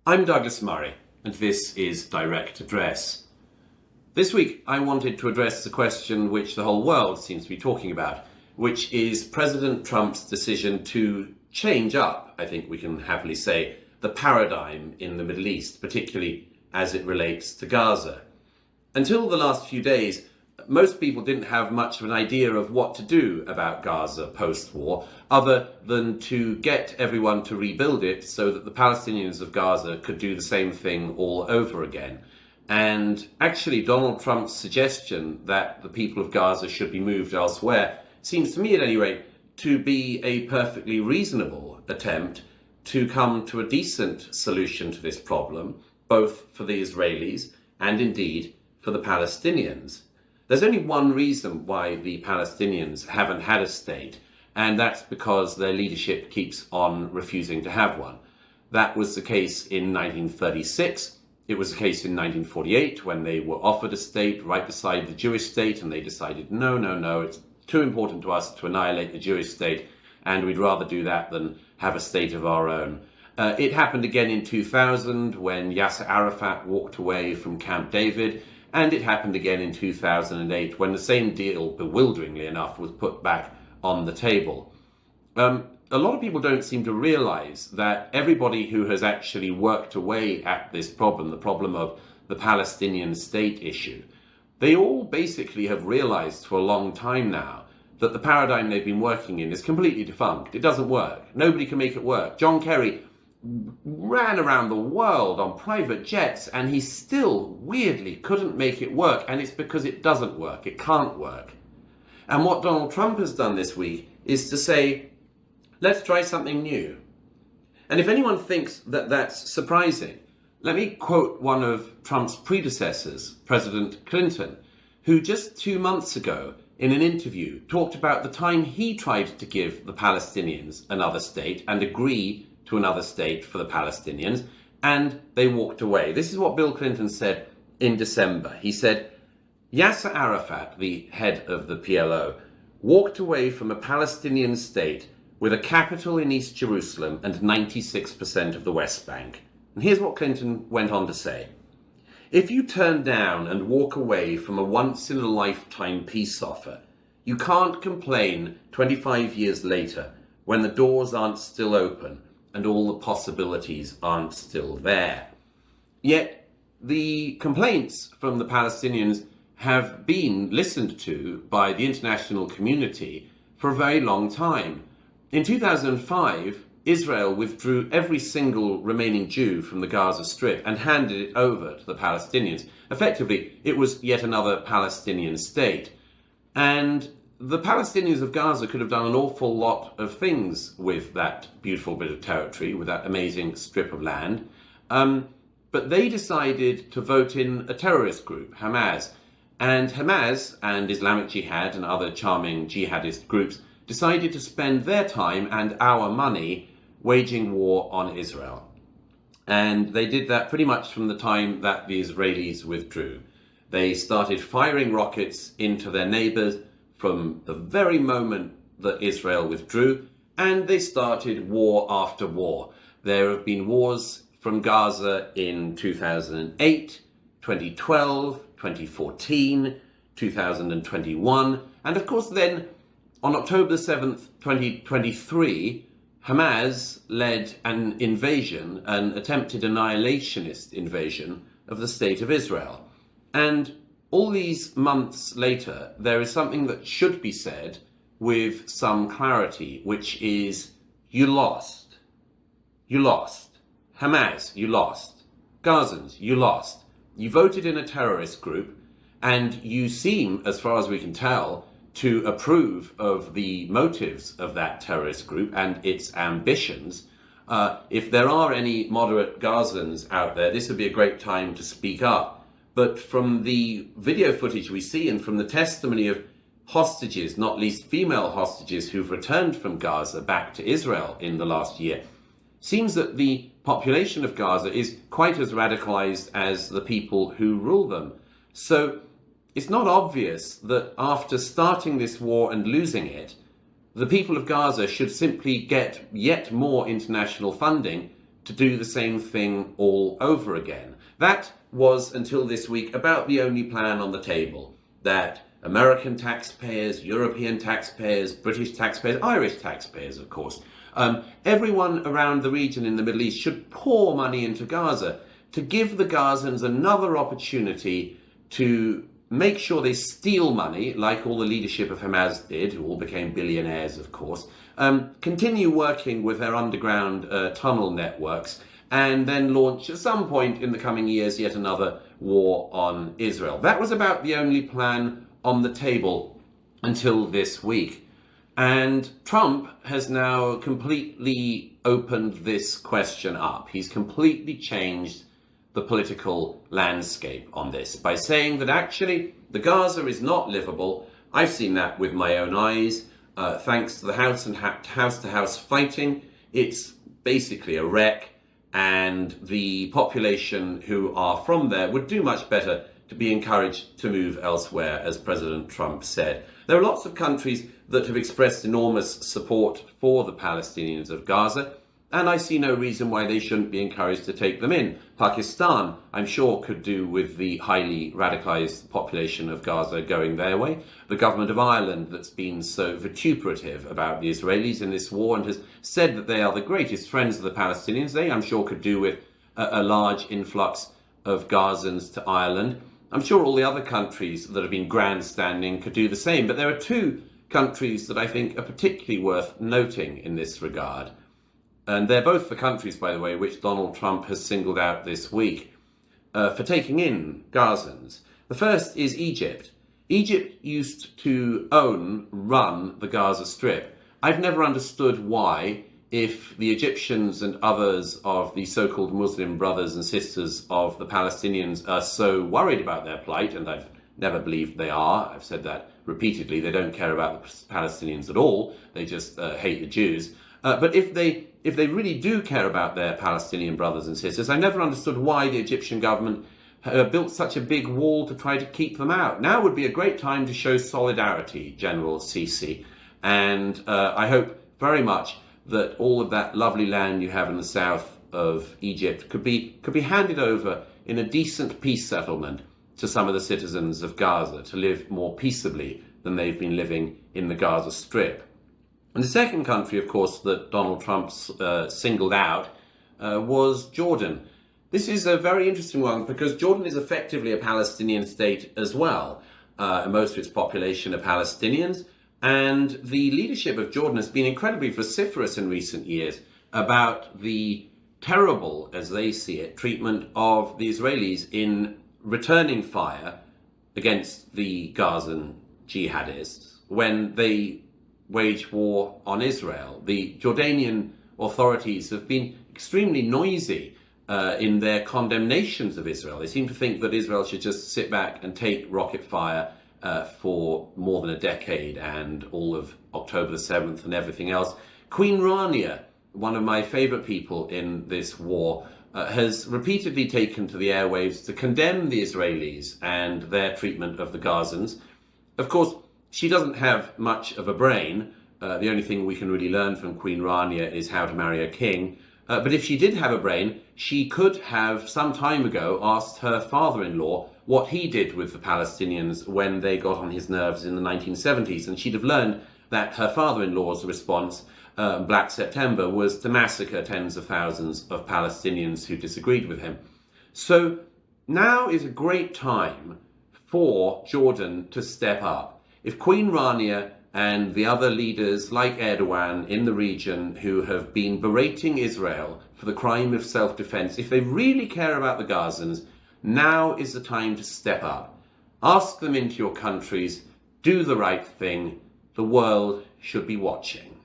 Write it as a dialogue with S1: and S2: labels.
S1: I'm Douglas Murray, and this is Direct Address. This week I wanted to address the question which the whole world seems to be talking about, which is President Trump's decision to change up, I think we can happily say, the paradigm in the Middle East, particularly as it relates to Gaza. Until the last few days, most people didn't have much of an idea of what to do about Gaza post-war, other than to get everyone to rebuild it so that the Palestinians of Gaza could do the same thing all over again. And actually, Donald Trump's suggestion that the people of Gaza should be moved elsewhere seems to me, at any rate, to be a perfectly reasonable attempt to come to a decent solution to this problem, both for the Israelis and indeed for the Palestinians. There's only one reason why the Palestinians haven't had a state, and that's because their leadership keeps on refusing to have one. That was the case in 1936. It was the case in 1948 when they were offered a state right beside the Jewish state, and they decided, no, it's too important to us to annihilate the Jewish state, and we'd rather do that than have a state of our own. It happened again in 2000 when Yasser Arafat walked away from Camp David, and it happened again in 2008 when the same deal, bewilderingly enough, was put back on the table. A lot of people don't seem to realize that everybody who has actually worked away at this problem, the problem of the Palestinian state issue, they all basically have realized for a long time now that the paradigm they've been working in is completely defunct. It doesn't work. Nobody can make it work. John Kerry ran around the world on private jets and he still weirdly couldn't make it work, and it's because it doesn't work. It can't work. And what Donald Trump has done this week is to say, let's try something new. And if anyone thinks that that's surprising, let me quote one of Trump's predecessors, President Clinton, who just 2 months ago in an interview talked about the time he tried to give the Palestinians another state and agree to another state for the Palestinians, and they walked away. This is what Bill Clinton said in December. He said, Yasser Arafat, the head of the PLO, walked away from a Palestinian state with a capital in East Jerusalem and 96% of the West Bank. And here's what Clinton went on to say. If you turn down and walk away from a once-in-a-lifetime peace offer, you can't complain 25 years later when the doors aren't still open and all the possibilities aren't still there. Yet the complaints from the Palestinians have been listened to by the international community for a very long time. In 2005, Israel withdrew every single remaining Jew from the Gaza Strip and handed it over to the Palestinians. Effectively, it was yet another Palestinian state. And the Palestinians of Gaza could have done an awful lot of things with that beautiful bit of territory, with that amazing strip of land. But they decided to vote in a terrorist group, Hamas. And Hamas and Islamic Jihad and other charming jihadist groups decided to spend their time and our money waging war on Israel. And they did that pretty much from the time that the Israelis withdrew. They started firing rockets into their neighbors from the very moment that Israel withdrew, and they started war after war. There have been wars from Gaza in 2008, 2012, 2014, 2021, and of course then on October 7th, 2023, Hamas led an invasion, an attempted annihilationist invasion of the state of Israel. And all these months later, there is something that should be said with some clarity, which is, you lost. You lost. Hamas, you lost. Gazans, you lost. You voted in a terrorist group, and you seem, as far as we can tell, to approve of the motives of that terrorist group and its ambitions. If there are any moderate Gazans out there, this would be a great time to speak up. But from the video footage we see and from the testimony of hostages, not least female hostages who've returned from Gaza back to Israel in the last year, seems that the population of Gaza is quite as radicalized as the people who rule them. So it's not obvious that after starting this war and losing it, the people of Gaza should simply get yet more international funding to do the same thing all over again. That was, until this week, about the only plan on the table, that American taxpayers, European taxpayers, British taxpayers, Irish taxpayers, of course, everyone around the region in the Middle East should pour money into Gaza to give the Gazans another opportunity to make sure they steal money, like all the leadership of Hamas did, who all became billionaires, of course, continue working with their underground tunnel networks, and then launch at some point in the coming years yet another war on Israel. That was about the only plan on the table until this week. And Trump has now completely opened this question up. He's completely changed the political landscape on this by saying that actually the Gaza is not livable. I've seen that with my own eyes. Thanks to the house-to-house fighting, it's basically a wreck, and the population who are from there would do much better to be encouraged to move elsewhere, as President Trump said. There are lots of countries that have expressed enormous support for the Palestinians of Gaza, and I see no reason why they shouldn't be encouraged to take them in. Pakistan, I'm sure, could do with the highly radicalised population of Gaza going their way. The government of Ireland, that's been so vituperative about the Israelis in this war and has said that they are the greatest friends of the Palestinians, they, I'm sure, could do with a large influx of Gazans to Ireland. I'm sure all the other countries that have been grandstanding could do the same, but there are two countries that I think are particularly worth noting in this regard. And they're both the countries, by the way, which Donald Trump has singled out this week for taking in Gazans. The first is Egypt. Egypt used to run the Gaza Strip. I've never understood why, if the Egyptians and others of the so-called Muslim brothers and sisters of the Palestinians are so worried about their plight, and I've never believed they are. I've said that repeatedly. They don't care about the Palestinians at all. They just hate the Jews. But if they really do care about their Palestinian brothers and sisters, I never understood why the Egyptian government built such a big wall to try to keep them out. Now would be a great time to show solidarity, General Sisi, and I hope very much that all of that lovely land you have in the south of Egypt could be handed over in a decent peace settlement to some of the citizens of Gaza to live more peaceably than they've been living in the Gaza Strip. And the second country, of course, that Donald Trump singled out was Jordan. This is a very interesting one because Jordan is effectively a Palestinian state as well. Most of its population are Palestinians, and the leadership of Jordan has been incredibly vociferous in recent years about the terrible, as they see it, treatment of the Israelis in returning fire against the Gazan jihadists when they wage war on Israel. The Jordanian authorities have been extremely noisy in their condemnations of Israel. They seem to think that Israel should just sit back and take rocket fire for more than a decade and all of October the 7th and everything else. Queen Rania, one of my favourite people in this war, has repeatedly taken to the airwaves to condemn the Israelis and their treatment of the Gazans. Of course, she doesn't have much of a brain. The only thing we can really learn from Queen Rania is how to marry a king. But if she did have a brain, she could have some time ago asked her father-in-law what he did with the Palestinians when they got on his nerves in the 1970s. And she'd have learned that her father-in-law's response, Black September, was to massacre tens of thousands of Palestinians who disagreed with him. So now is a great time for Jordan to step up. If Queen Rania and the other leaders like Erdogan in the region who have been berating Israel for the crime of self-defense, if they really care about the Gazans, now is the time to step up. Ask them into your countries, do the right thing. The world should be watching.